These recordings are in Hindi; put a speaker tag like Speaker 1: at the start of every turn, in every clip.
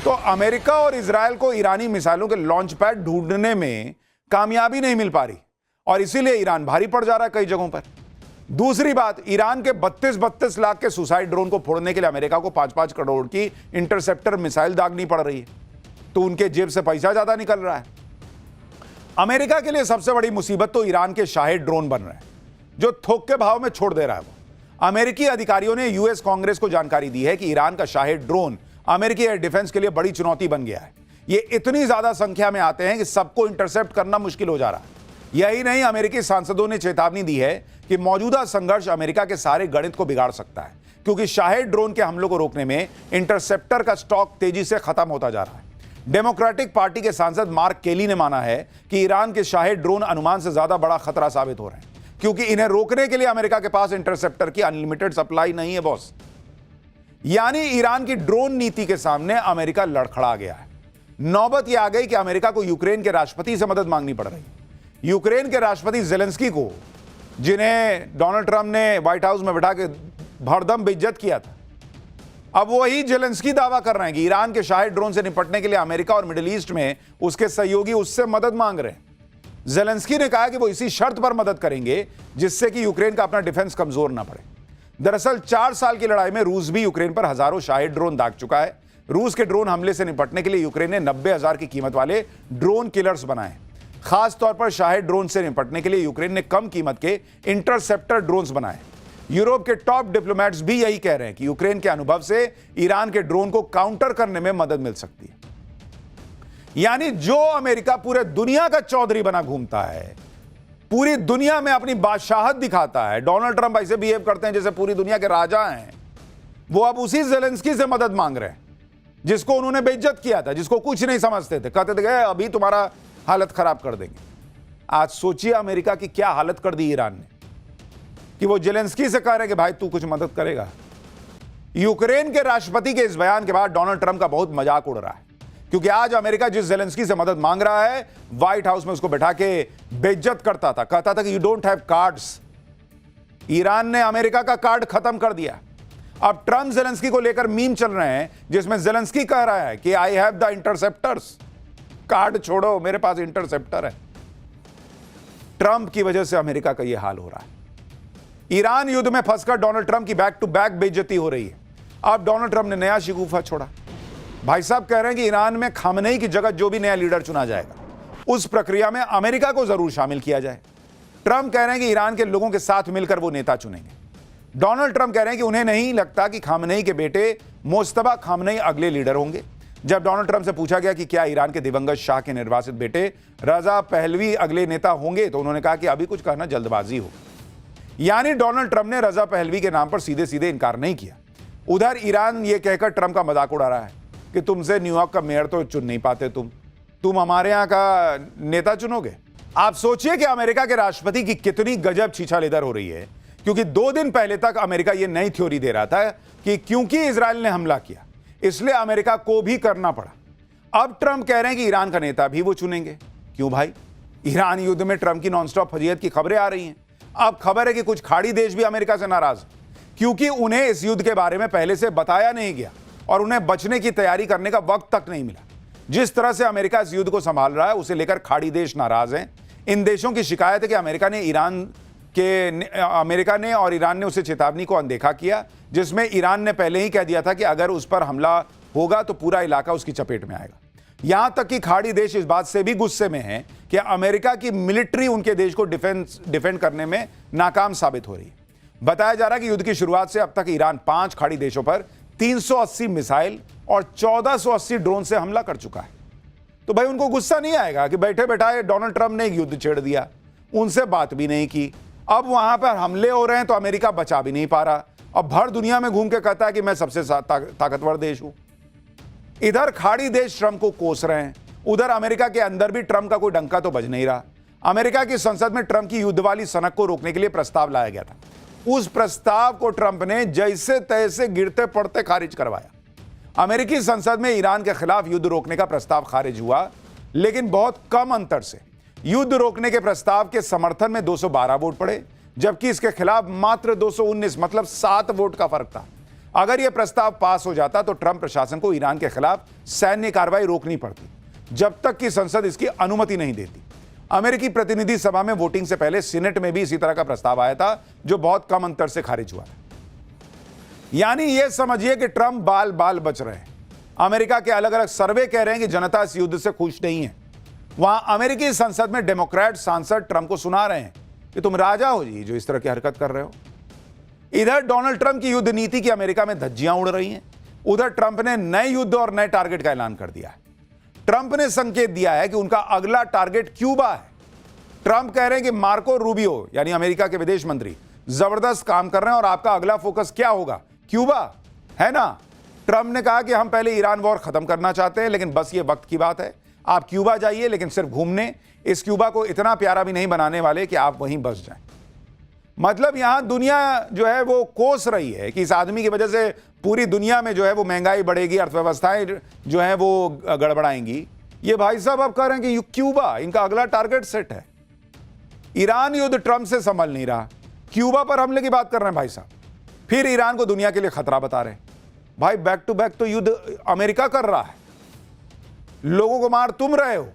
Speaker 1: तो अमेरिका और इजराइल को ईरानी मिसाइलों के लॉन्च पैड ढूंढने में कामयाबी नहीं मिल पा रही और इसीलिए ईरान भारी पड़ जा रहा है कई जगहों पर। दूसरी बात, ईरान के 32 लाख के सुसाइड ड्रोन को फोड़ने के लिए अमेरिका को 5-5 करोड़ की इंटरसेप्टर मिसाइल दागनी पड़ रही है, तो उनके जेब से पैसा ज्यादा निकल रहा है। अमेरिका के लिए सबसे बड़ी मुसीबत तो ईरान के शाहिद ड्रोन बन रहे हैं, जो थोक के भाव में छोड़ दे रहा है। वो अमेरिकी अधिकारियों ने यूएस कांग्रेस को जानकारी दी है कि ईरान का शाहिद ड्रोन अमेरिकी एयर डिफेंस के लिए बड़ी चुनौती बन गया है। ये इतनी ज्यादा संख्या में आते हैं कि सबको इंटरसेप्ट करना मुश्किल हो जा रहा है। यही नहीं, अमेरिकी सांसदों ने चेतावनी दी है कि मौजूदा संघर्ष अमेरिका के सारे गणित को बिगाड़ सकता है, क्योंकि शाहिद ड्रोन के हमलों को रोकने में इंटरसेप्टर का स्टॉक तेजी से खत्म होता जा रहा है। डेमोक्रेटिक पार्टी के सांसद मार्क केली ने माना है कि ईरान के शाहिद ड्रोन अनुमान से ज्यादा बड़ा खतरा साबित हो रहे हैं, क्योंकि इन्हें रोकने के लिए अमेरिका के पास इंटरसेप्टर की अनलिमिटेड सप्लाई नहीं है बॉस। यानी ईरान की ड्रोन नीति के सामने अमेरिका लड़खड़ा गया है। नौबत यह आ गई कि अमेरिका को यूक्रेन के राष्ट्रपति से मदद मांगनी पड़ रही है। यूक्रेन के राष्ट्रपति जेलेंस्की को, जिन्हें डोनाल्ड ट्रंप ने व्हाइट हाउस में बैठा के भरदम बेइज्जत किया था, अब वही जेलेंस्की दावा कर रहे हैं कि ईरान के शाहिद ड्रोन से निपटने के लिए अमेरिका और मिडिल ईस्ट में उसके सहयोगी उससे मदद मांग रहे हैं। जेलेंस्की ने कहा कि वो इसी शर्त पर मदद करेंगे जिससे कि यूक्रेन का अपना डिफेंस कमजोर ना पड़े। दरअसल 4 साल की लड़ाई में रूस भी यूक्रेन पर हजारों शाहिद ड्रोन दाग चुका है। रूस के ड्रोन हमले से निपटने के लिए यूक्रेन ने 90,000 की कीमत वाले ड्रोन किलर्स बनाए। खास तौर पर शाहिद ड्रोन से निपटने के लिए यूक्रेन ने कम कीमत के इंटरसेप्टर ड्रोन्स बनाए। यूरोप के टॉप डिप्लोमेट्स भी यही कह रहे हैं कि यूक्रेन के अनुभव से ईरान के ड्रोन को काउंटर करने में मदद मिल सकती है। यानी जो अमेरिका पूरे दुनिया का चौधरी बना घूमता है, पूरी दुनिया में अपनी बादशाहत दिखाता है, डोनाल्ड ट्रंप ऐसे बिहेव करते हैं जैसे पूरी दुनिया के राजा हैं, वो अब उसी जेलेंस्की से मदद मांग रहे हैं जिसको उन्होंने बेइज्जत किया था, जिसको कुछ नहीं समझते थे, कहते थे अभी तुम्हारा हालत खराब कर देंगे। आज सोचिए अमेरिका की क्या हालत कर दी ईरान ने कि वो जेलेंस्की से कह रहे हैं कि भाई तू कुछ मदद करेगा। यूक्रेन के राष्ट्रपति के इस बयान के बाद डोनाल्ड ट्रंप का बहुत मजाक उड़ रहा है, क्योंकि आज अमेरिका जिस जेलेंस्की से मदद मांग रहा है, व्हाइट हाउस में उसको बैठा के बेइज्जत करता था, कहता था कि you don't have cards. Iran ने अमेरिका का कार्ड खत्म कर दिया। अब ट्रंप जेलेंस्की को लेकर मीम चल रहे हैं जिसमें जेलेंस्की कह रहा है कि I have the interceptors, card छोड़ो मेरे पास इंटरसेप्टर है। ट्रंप की वजह से अमेरिका का यह हाल हो रहा है। ईरान युद्ध में फंसकर डोनाल्ड ट्रंप की बैक टू बैक बेइज्जती हो रही है। अब डोनाल्ड ट्रंप ने नया शिकूफा छोड़ा। भाई साहब कह रहे हैं कि ईरान में खामनेई की जगह जो भी नया लीडर चुना जाएगा, उस प्रक्रिया में अमेरिका को जरूर शामिल किया जाए। ट्रंप कह रहे हैं कि ईरान के लोगों के साथ मिलकर वो नेता चुनेंगे। डोनाल्ड ट्रंप कह रहे हैं कि उन्हें नहीं लगता कि खामनेई के बेटे मोस्तबा खामनेई अगले लीडर होंगे। जब डोनाल्ड ट्रंप से पूछा गया कि क्या ईरान के दिवंगत शाह के निर्वासित बेटे रजा पहलवी अगले नेता होंगे, तो उन्होंने कहा कि अभी कुछ कहना जल्दबाजी हो। यानी डोनाल्ड ट्रंप ने रजा पहलवी के नाम पर सीधे सीधे इनकार नहीं किया। उधर ईरान यह कहकर ट्रंप का मजाक उड़ा रहा है कि तुमसे न्यूयॉर्क का मेयर तो चुन नहीं पाते, तुम हमारे यहां का नेता चुनोगे। आप सोचिए कि अमेरिका के राष्ट्रपति की कितनी गजब छीछालेदर हो रही है, क्योंकि 2 दिन पहले तक अमेरिका यह नई थ्योरी दे रहा था कि क्योंकि इजराइल ने हमला किया इसलिए अमेरिका को भी करना पड़ा। अब ट्रंप कह रहे हैं कि ईरान का नेता भी वो चुनेंगे। क्यों भाई? ईरान युद्ध में ट्रंप की नॉनस्टॉप फजीहत की खबरें आ रही हैं। अब खबर है कि कुछ खाड़ी देश भी अमेरिका से नाराज हैं, क्योंकि उन्हें इस युद्ध के बारे में पहले से बताया नहीं गया और उन्हें बचने की तैयारी करने का वक्त तक नहीं मिला। जिस तरह से अमेरिका इस युद्ध को संभाल रहा है, उसे लेकर खाड़ी देश नाराज हैं। इन देशों की शिकायत है कि अमेरिका ने और ईरान ने उसे चेतावनी को अनदेखा किया, जिसमें ईरान ने पहले ही कह दिया था कि अगर उस पर हमला होगा तो पूरा इलाका उसकी चपेट में आएगा। यहां तक कि खाड़ी देश इस बात से भी गुस्से में हैं कि अमेरिका की मिलिट्री उनके देश को डिफेंड करने में नाकाम साबित हो रही है। बताया जा रहा है कि युद्ध की शुरुआत से अब तक ईरान 5 खाड़ी देशों पर 380 मिसाइल और 1480 ड्रोन से हमला कर चुका है। तो भाई उनको गुस्सा नहीं आएगा कि बैठे बैठाए डोनाल्ड ट्रंप ने एक युद्ध छेड़ दिया, उनसे बात भी नहीं की, अब वहां पर हमले हो रहे हैं तो अमेरिका बचा भी नहीं पा रहा, अब भर दुनिया में घूम के कहता है कि मैं सबसे ताकतवर देश हूं। इधर खाड़ी देश ट्रंप को कोस रहे हैं, उधर अमेरिका के अंदर भी ट्रंप का कोई डंका तो बज नहीं रहा। अमेरिका की संसद में ट्रंप की युद्ध वाली सनक को रोकने के लिए प्रस्ताव लाया गया था। उस प्रस्ताव को ट्रंप ने जैसे तैसे गिरते पड़ते खारिज करवाया। अमेरिकी संसद में ईरान के खिलाफ युद्ध रोकने का प्रस्ताव खारिज हुआ, लेकिन बहुत कम अंतर से। युद्ध रोकने के प्रस्ताव के समर्थन में 212 वोट पड़े, जबकि इसके खिलाफ मात्र 219, मतलब 7 वोट का फर्क था। अगर यह प्रस्ताव पास हो जाता तो ट्रंप प्रशासन को ईरान के खिलाफ सैन्य कार्रवाई रोकनी पड़ती, जब तक कि संसद इसकी अनुमति नहीं देती। अमेरिकी प्रतिनिधि सभा में वोटिंग से पहले सीनेट में भी इसी तरह का प्रस्ताव आया था, जो बहुत कम अंतर से खारिज हुआ था। यानी यह समझिए कि ट्रंप बाल बाल बच रहे हैं। अमेरिका के अलग अलग सर्वे कह रहे हैं कि जनता इस युद्ध से खुश नहीं है। वहां अमेरिकी संसद में डेमोक्रेट सांसद ट्रंप को सुना रहे हैं कि तुम राजा हो जी जो इस तरह की हरकत कर रहे हो। इधर डोनाल्ड ट्रंप की युद्ध नीति की अमेरिका में धज्जियां उड़ रही हैं, उधर ट्रंप ने नए युद्ध और नए टारगेट का ऐलान कर दिया है। ट्रंप ने संकेत दिया है कि उनका अगला टारगेट क्यूबा है। ट्रंप कह रहे हैं कि मार्को रूबियो यानी अमेरिका के विदेश मंत्री जबरदस्त काम कर रहे हैं और आपका अगला फोकस क्या होगा? क्यूबा है ना। ट्रंप ने कहा कि हम पहले ईरान वॉर खत्म करना चाहते हैं, लेकिन बस ये वक्त की बात है। आप क्यूबा जाइए, लेकिन सिर्फ घूमने। इस क्यूबा को इतना प्यारा भी नहीं बनाने वाले कि आप वहीं बस जाएं। मतलब यहां दुनिया जो है वो कोस रही है कि इस आदमी की वजह से पूरी दुनिया में जो है वो महंगाई बढ़ेगी, अर्थव्यवस्थाएं जो है वो गड़बड़ाएंगी। ये भाई साहब अब कह रहे हैं कि क्यूबा इनका अगला टारगेट सेट है। ईरान युद्ध ट्रंप से संभल नहीं रहा, क्यूबा पर हमले की बात कर रहे हैं भाई साहब। फिर ईरान को दुनिया के लिए खतरा बता रहे हैं। भाई बैक टू बैक तो युद्ध अमेरिका कर रहा है, लोगों को मार तुम रहे हो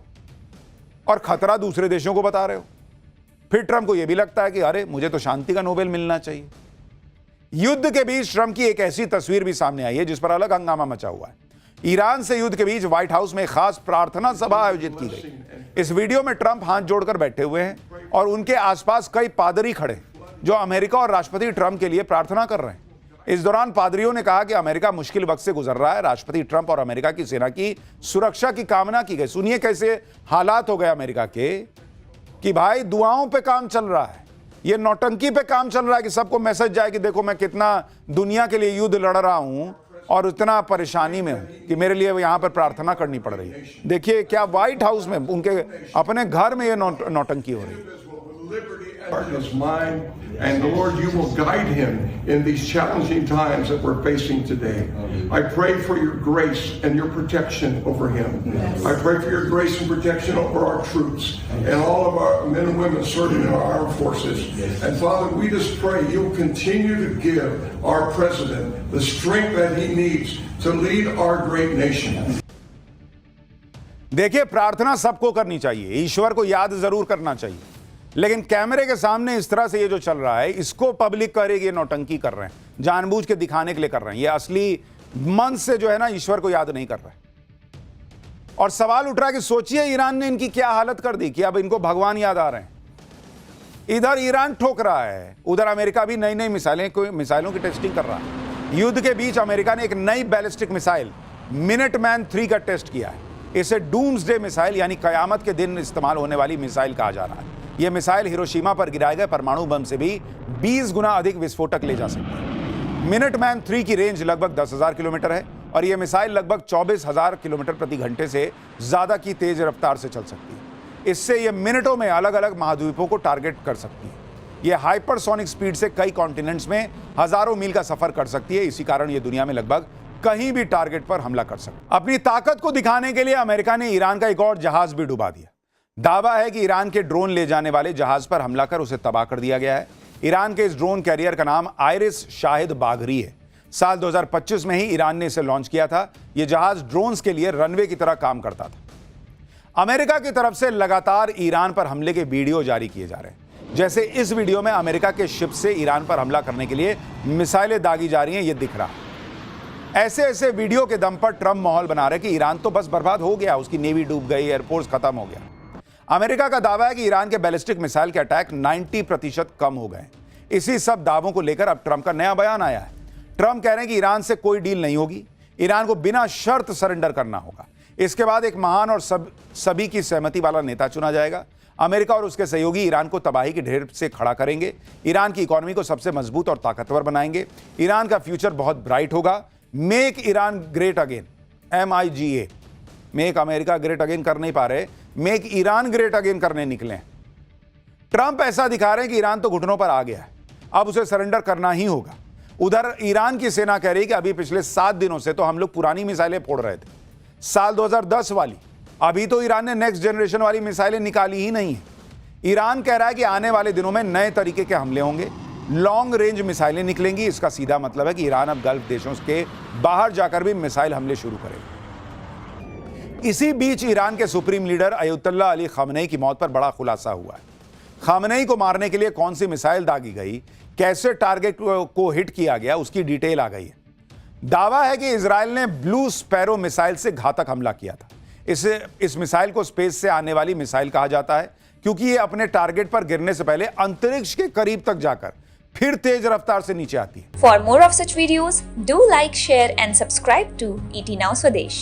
Speaker 1: और खतरा दूसरे देशों को बता रहे हो। फिर ट्रंप को यह भी लगता है कि अरे मुझे तो शांति का नोबेल मिलना चाहिए। युद्ध के बीच ट्रंप की एक ऐसी तस्वीर भी सामने आई है जिस पर अलग हंगामा मचा हुआ है। ईरान से युद्ध के बीच व्हाइट हाउस में खास प्रार्थना सभा आयोजित की गई। इस वीडियो में ट्रंप हाथ जोड़कर बैठे हुए हैं और उनके आसपास कई पादरी खड़े जो अमेरिका और राष्ट्रपति ट्रंप के लिए प्रार्थना कर रहे हैं। इस दौरान पादरियों ने कहा कि अमेरिका मुश्किल वक्त से गुजर रहा है। राष्ट्रपति ट्रंप और अमेरिका की सेना की सुरक्षा की कामना की गई। सुनिए कैसे हालात हो गए अमेरिका के कि भाई दुआओं पे काम चल रहा है, ये नौटंकी पे काम चल रहा है कि सबको मैसेज जाए कि देखो मैं कितना दुनिया के लिए युद्ध लड़ रहा हूं और इतना परेशानी में हूं कि मेरे लिए यहां पर प्रार्थना करनी पड़ रही है। देखिए क्या व्हाइट हाउस में उनके अपने घर में ये नौटंकी हो रही है।
Speaker 2: His mind, and Lord, you will guide him in these challenging times that we're facing today. I pray for your grace and your protection over him. I pray for your grace and protection over our troops and all of our men and women serving in our armed forces. And Father, we just pray you'll continue to give our president the strength that he needs to lead our great nation.
Speaker 1: देखिए प्रार्थना सबको करनी चाहिए, ईश्वर को याद जरूर करना चाहिए, लेकिन कैमरे के सामने इस तरह से ये जो चल रहा है इसको पब्लिक करेगी ये नौटंकी कर रहे हैं, जानबूझ के दिखाने के लिए कर रहे हैं। ये असली मन से जो है ना ईश्वर को याद नहीं कर रहे। और सवाल उठ रहा है कि सोचिए ईरान ने इनकी क्या हालत कर दी कि अब इनको भगवान याद आ रहे हैं। इधर ईरान ठोक रहा है, उधर अमेरिका भी नई नई मिसाइलों की टेस्टिंग कर रहा है। युद्ध के बीच अमेरिका ने एक नई बैलिस्टिक मिसाइल मिनटमैन 3 का टेस्ट किया है। इसे डूम्सडे मिसाइल यानी कयामत के दिन इस्तेमाल होने वाली मिसाइल कहा जा रहा है। यह मिसाइल हिरोशिमा पर गिराए गए परमाणु बम से भी 20 गुना अधिक विस्फोटक ले जा सकती है। मिनटमैन 3 की रेंज लगभग 10,000 किलोमीटर है और यह मिसाइल लगभग 24,000 किलोमीटर प्रति घंटे से ज्यादा की तेज रफ्तार से चल सकती है। इससे यह मिनटों में अलग अलग महाद्वीपों को टारगेट कर सकती है। यह हाइपरसोनिक स्पीड से कई कॉन्टिनेंट्स में हजारों मील का सफर कर सकती है। इसी कारण यह दुनिया में लगभग कहीं भी टारगेट पर हमला कर सकती है। अपनी ताकत को दिखाने के लिए अमेरिका ने ईरान का एक और जहाज भी डुबा दिया। दावा है कि ईरान के ड्रोन ले जाने वाले जहाज पर हमला कर उसे तबाह कर दिया गया है। ईरान के इस ड्रोन कैरियर का नाम आयरिस शाहिद बाघरी है। साल 2025 में ही ईरान ने इसे लॉन्च किया था। यह जहाज ड्रोन्स के लिए रनवे की तरह काम करता था। अमेरिका की तरफ से लगातार ईरान पर हमले के वीडियो जारी किए जा रहे हैं। जैसे इस वीडियो में अमेरिका के शिप से ईरान पर हमला करने के लिए मिसाइलें दागी जा रही हैं, यह दिख रहा है। ऐसे ऐसे वीडियो के दम पर ट्रंप माहौल बना रहे कि ईरान तो बस बर्बाद हो गया, उसकी नेवी डूब गई, एयरफोर्स खत्म हो गया। अमेरिका का दावा है कि ईरान के बैलिस्टिक मिसाइल के अटैक 90% कम हो गए। इसी सब दावों को लेकर अब ट्रंप का नया बयान आया है। ट्रंप कह रहे हैं कि ईरान से कोई डील नहीं होगी, ईरान को बिना शर्त सरेंडर करना होगा। इसके बाद एक महान और सभी की सहमति वाला नेता चुना जाएगा। अमेरिका और उसके सहयोगी ईरान को तबाही की ढेर से खड़ा करेंगे, ईरान की इकोनॉमी को सबसे मजबूत और ताकतवर बनाएंगे। ईरान का फ्यूचर बहुत ब्राइट होगा। Make Iran great again, MIGA, make America great again कर नहीं पा रहे, मेक ईरान ग्रेट अगेन करने निकले। ट्रंप ऐसा दिखा रहे हैं कि ईरान तो घुटनों पर आ गया है, अब उसे सरेंडर करना ही होगा। उधर ईरान की सेना कह रही है कि अभी पिछले 7 दिनों से तो हम लोग पुरानी मिसाइलें फोड़ रहे थे, साल 2010 वाली। अभी तो ईरान ने नेक्स्ट जनरेशन वाली मिसाइलें निकाली ही नहीं है। ईरान कह रहा है कि आने वाले दिनों में नए तरीके के हमले होंगे। लॉन्ग रेंज मिसाइलें निकलेंगी। इसका सीधा मतलब है कि ईरान अब गल्फ देशों के बाहर जाकर भी मिसाइल हमले शुरू करेगा। इसी बीच ईरान के supreme leader Ayatollah Ali Khamenei की मौत पर बड़ा खुलासा हुआ है। खामनेई को मारने के लिए कौन सी मिसाइल दागी गई, कैसे टारगेट को हिट किया गया, उसकी डिटेल आ गई है। दावा है कि इजराइल ने ब्लू स्पैरो मिसाइल से घातक हमला किया था। इस मिसाइल को स्पेस से आने वाली मिसाइल कहा जाता है, क्योंकि ये अपने टारगेट पर गिरने से पहले अंतरिक्ष के करीब तक जाकर फिर तेज रफ्तार से नीचे आती है।
Speaker 3: For more of such videos, do like, share and subscribe to ET Now Swadesh.